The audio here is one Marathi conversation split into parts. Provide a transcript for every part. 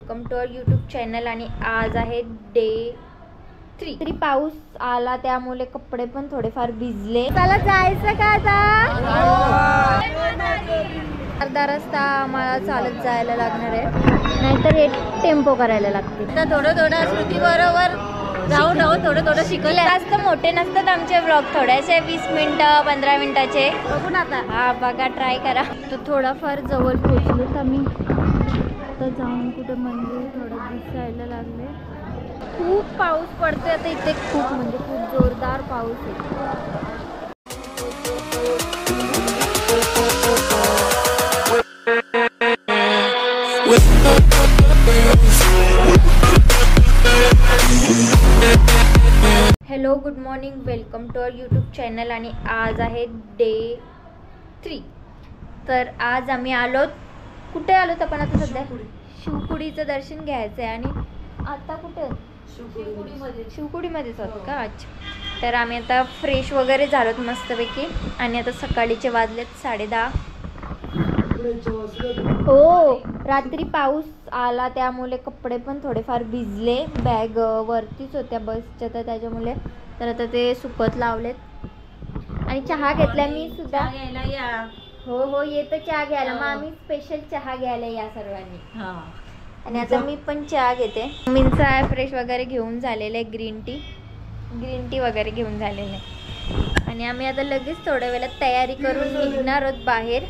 Welcome to our YouTube channel. आणि आज आहे डे 3। तरी पाऊस आला त्यामुळे कपडे पण थोडेफार भिजले। चला जायचं का आता? अर्धा रस्ता आम्हाला चालत जायला लागणार आहे, नाहीतर हे टेम्पो करायला लागते। तर थोडं श्रुती बरोबर जाऊन थोडं शिकवलं। जास्त मोठे नसतात आमचे व्लॉग, थोड्याशे 20 मिनिटं 15 मिनिटाचे बघू ना आता। हा बघा, ट्राय करा। तर थोडाफार जवळ पोहोचलोत आम्ही। आता जाऊन कुठे मंदिर थोडं दिसायला लागले। खूप पाऊस पडतोय आता इथे, खूप म्हणजे खूप जोरदार पाऊस आहे। Hello, good morning, welcome to our YouTube channel. आणि आज आहे डे 3। तर आज आम्ही आलोत, कुठे आलोत आपण आता? सध्या शिवकुडीचं दर्शन घ्यायचं आहे। आणि आता कुठे? शिवकुडीमध्येच आहोत का? अच्छा। तर आम्ही आता फ्रेश वगैरे झालोत मस्तपैकी, आणि आता सकाळीचे वाजलेत 10:30। हो, रात्री पाऊस आला त्यामुळे कपडे पण थोडेफार भिजले। बॅग वरतीच होत्या बसच्या, तर त्याच्यामुळे तर आता ते सुकत लावलेत। आणि चहा घेतला मी सुद्धा। हो हो, येतं चहा घ्यायला। मग आम्ही स्पेशल चहा घ्यायला या सर्वांनी। आणि आता मी पण चहा घेते। मिनचा आहे फ्रेश वगैरे घेऊन झालेलं आहे, ग्रीन टी वगैरे घेऊन झालेलं आहे। आणि आम्ही आता लगेच थोड्या वेळात तयारी करून निघणार आहोत बाहेर।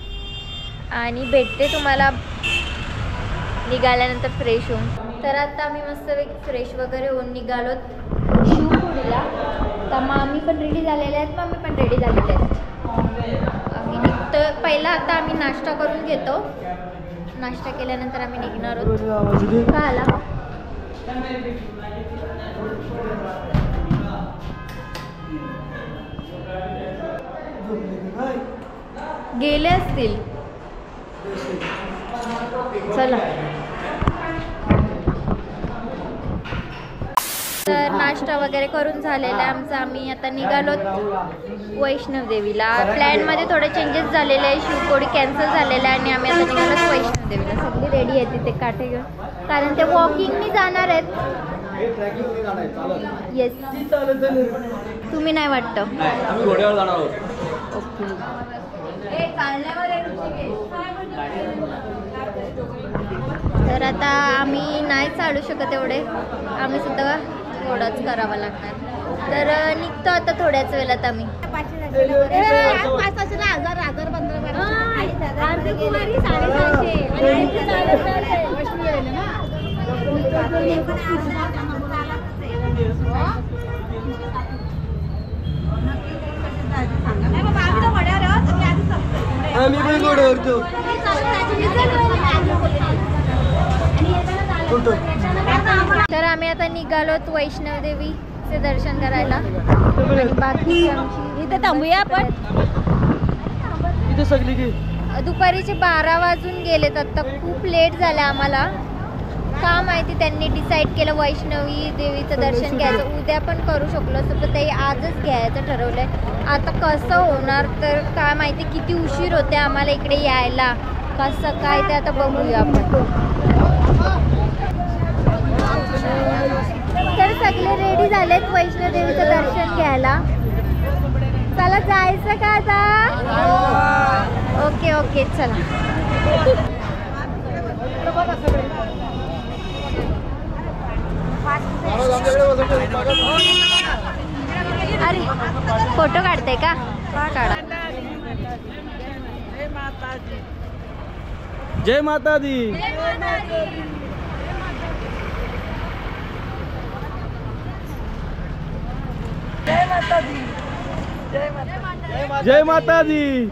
आणि भेटते तुम्हाला निघाल्यानंतर फ्रेश होऊन। तर आता आम्ही मस्तपैकी फ्रेश वगैरे होऊन निघालोत शिवकुडीला। तर मग आम्ही पण रेडी झालेले आहेत, मम्मी पण रेडी झालेले आहेत। आम्ही निघतो पहिला, आता आम्ही नाश्ता करून घेतो। नाश्ता केल्यानंतर आम्ही निघणार आहोत। का आला? गेले असतील, चला। तर नाश्ता वगैरे करून झालेला आहे आमचा। आम्ही आता निघालोत वैष्णवदेवीला। प्लॅनमध्ये थोडे चेंजेस झालेले आहे, शिवकोडी कॅन्सल झालेला आहे, आणि आम्ही आता निघालोत वैष्णवदेवीला। सगळी रेडी आहे तिथे काठे घेऊन, कारण ते वॉकिंगनी जाणार आहेत। येस, तुम्ही नाही वाटतं? आम्ही घोड्यावर जाणार आहोत। ओके। तर आता आम्ही नाही चालू शकत एवढे, आम्ही सुद्धा थोडंच करावं लागणार। तर निघतो आता थोड्याच वेळात आम्ही। आम्ही पण घोड्यावरतो। तर आम्ही आता निघालोत वैष्णवदेवीचे दर्शन करायला। आणि बाकी आमची इथे थांबूया आपण। इथे सगळी की दुपारीचे 12 वाजून गेलेत आता, खूप लेट झालं आम्हाला। का माहिती त्यांनी डिसाईड केलं वैष्णवी देवीचं दर्शन घ्यायचं। उद्या पण करू शकलो असतो, पण ते आजच घ्यायचं ठरवलंय। आता कसं होणार तर काय माहिती, किती उशीर होते आम्हाला इकडे यायला, कसं काय ते आता बघूया आपण। तर सगळे रेडी झालेत वैष्णोदेवीचं दर्शन घ्यायला। चला जायचं का आता? ओके ओके, चला। अरे फोटो काढते का? काढा। जय माता दी। जय माता दी।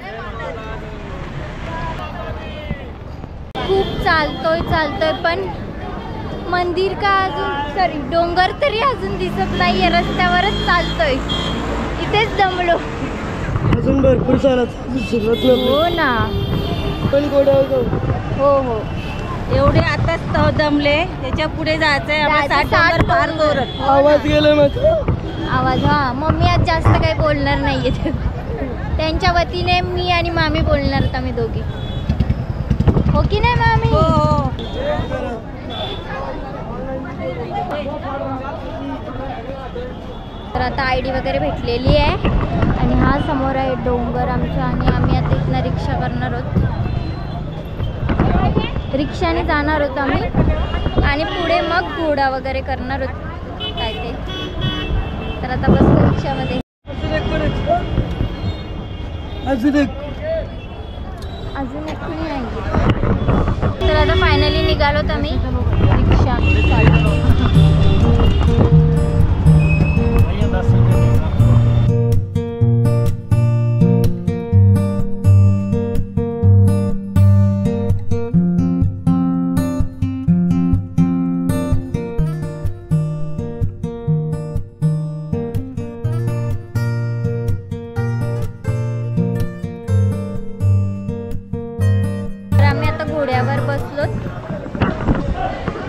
खूप चालतोय पण मंदिर का अजून, सॉरी डोंगर तरी अजून दिसत नाहीये। रस्त्यावरच चालतोय, इथेच दमलो। अजून भरपूर चालत हो ना, पण घोड्यावर जाऊ। हो हो, एवढे आताच दमले, त्याच्या पुढे जायचंय आम्हाला। 60 पार करून आवाज गेला माझा। आवाज, हा। मम्मी आज जास्त काही बोलणार नाहीये, त्यांच्या वतीने मी आणि मामी बोलणार आहोत आम्ही दोघी। हो की नाही मामी? हो हो। तर आता ID वगैरे भेटलेली आहे आणि हा समोर आहे डोंगर आमचा आणि आम्ही आता इथनं रिक्षा करणार आहोत. रिक्षाने जाणार आहोत आम्ही आणि पुढे मग घोडा वगैरे करणार आहोत काय ते. तर आता बसतो रिक्षामध्ये. अजून एक कोणी नाही. तर आता फायनली निघालोत आम्ही रिक्षा घोड्यावर बसलो.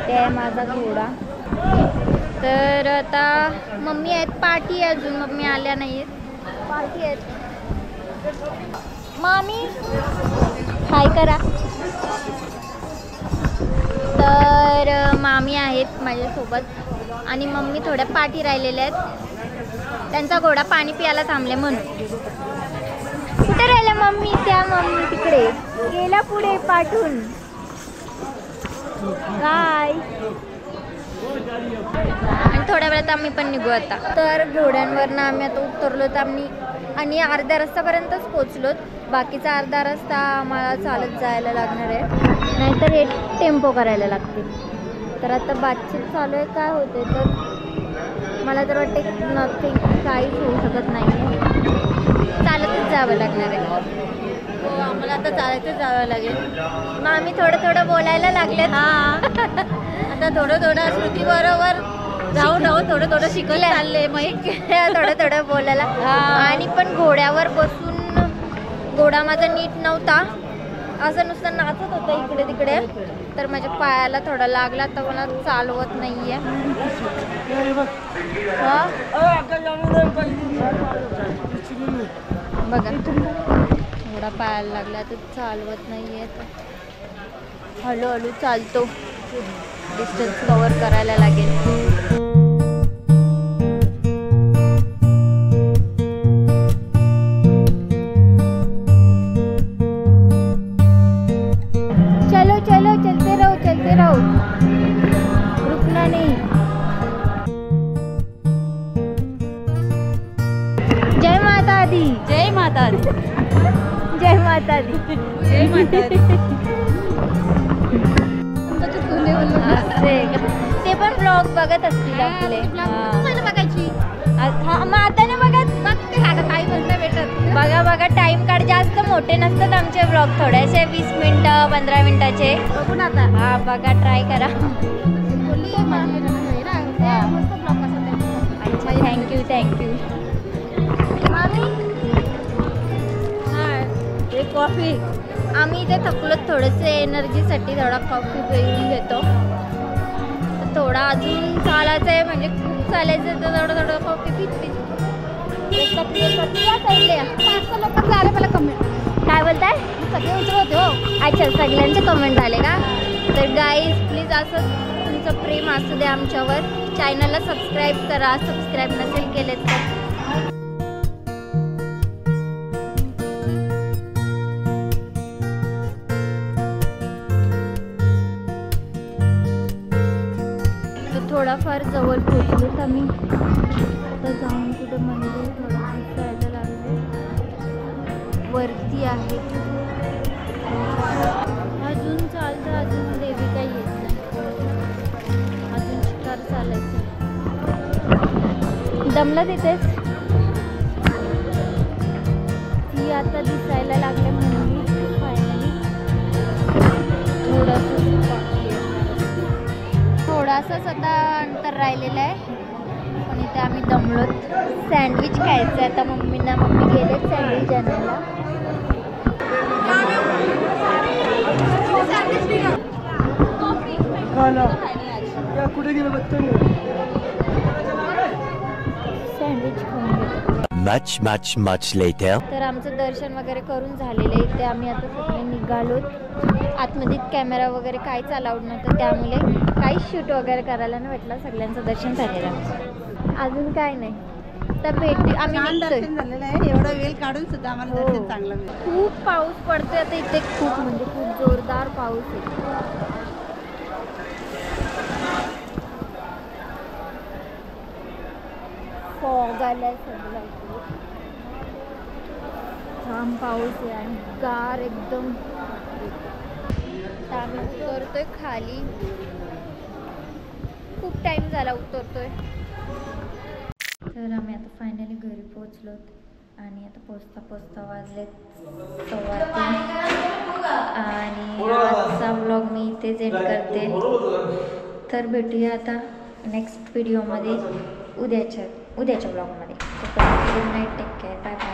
ते आहे माझा घोडा. तर आता मम्मी आहेत पाठी आहे अजून मम्मी आल्या नाही आहेत पाठी आहेत. मामी हाय करा. तर मामी आहेत माझ्यासोबत आणि मम्मी थोड्या पाठी राहिलेल्या आहेत. त्यांचा घोडा पाणी प्यायला थांबले म्हणून. कुठे राहिल्या मम्मी? त्या मम्मी तिकडे गेला पुढे पाठून. काय आणि थोड्या वेळात आम्ही पण निघू आता. तर घोड्यांवरनं आम्ही आता उतरलो तर आम्ही आणि अर्ध्या रस्त्यापर्यंतच पोचलोत. बाकीचा अर्धा रस्ता आम्हाला चालत जायला लागणार आहे नाहीतर हे टेम्पो करायला लागतील. तर आता बातचीत चालू आहे काय होते तर मला तर वाटते नथिंग काहीच होऊ शकत नाही. चालतच जावं लागणार आहे. हो आम्हाला आता चालतच जावं लागेल. मग आम्ही थोडं बोलायला लागलेत. आता थोडं श्रुती बरोबर राहून थोडं शिकत चालले. मग थोडं बोलायला आणि पण घोड्यावर बसून घोडा माझा नीट नव्हता. असं नुसतं नाचत होतं इकडे तिकडे. तर माझ्या पायाला थोडा लागला तर मला चालवत नाहीये. बघा घोडा पायाला लागला तर चालवत नाहीये. हळूहळू चालतो. डिस्टन्स कव्हर करायला लागेल. चलो चलते रहो रुकना नहीं. जय माता दी. जय माता दी. जय माता दी. जय माता दी. ते पण ब्लॉग बघत असतील आपले. बघायची मग आता ना बघत काही म्हणता भेटत. बघा टाइम काढ. जास्त मोठे नसतात आमचे ब्लॉग. थोडेसे 20 मिनिटं 15 मिनिटाचे. बघून आता हा बघा ट्राय करा. थँक्यू. एक कॉफी. आम्ही इथे थकलो थोडेसे एनर्जीसाठी थोडा कॉफी पिऊन घेतो. थोडा अजून चालायचं आहे म्हणजे खूप चालायचं तर थोडं कॉफी पीत. मला कमेंट काय बोलताय? सगळे उतरवते हो. अच्छा सगळ्यांचे कमेंट झाले का? तर गाईज प्लीज असं तुमचं प्रेम असू द्या आमच्यावर. चॅनलला सबस्क्राईब करा. सबस्क्राईब नसेल केले तर. थोडाफार जवळ पोहोचलोत आम्ही. आता जाऊन कुठे मंदिर थोडं दिसायला लागले. वरती आहे अजून चालतं. अजून देवी काही येत नाही. अजून शिकार चालायचं. दमला तिथेच ती आता दिसायला लागले मंदिर फायनली. थोडासाच आता अंतर राहिलेलं आहे पण इथे आम्ही दमलोत. सँडविच खायचं आहे आता मम्मी गेलेत सँडविच आणायला. कुठे गेलं बघतो. सँडविच खाऊन घेतो. much later. तर आमचं दर्शन वगैरे करून झालेलं आहे. इथे आम्ही आता सगळे निघालोत. आतमध्ये कॅमेरा वगैरे काहीच अलाउड नव्हतं त्यामुळे काहीच शूट वगैरे करायला नाही भेटलं. सगळ्यांचं दर्शन झालेलं. अजून काय नाही. तर भेटी आम्ही छान निघतोय. दर्शन झालेलं आहे. एवढा वेळ काढून सुद्धा आम्हाला हो. दर्शन चांगलं मिळालं. खूप पाऊस पडतोय आता इथे, खूप म्हणजे खूप जोरदार पाऊस आहे. फॉग आलाय सगळं इथे. छान पाऊस आहे आणि गार एकदम. तर आम्ही उतरतोय खाली, खूप टाइम झाला उतरतोय. तर आम्ही आता फायनली घरी पोहोचलो आणि आता पोचता पोचता वाजलेत 2:15 आणि आजचा व्लॉग मी इथेच एंड करते. तर भेटूया आता नेक्स्ट व्हिडिओमध्ये उद्याच्या व्लॉगमध्ये. Good night, take care, bye bye.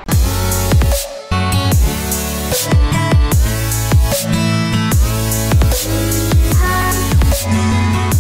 Yeah.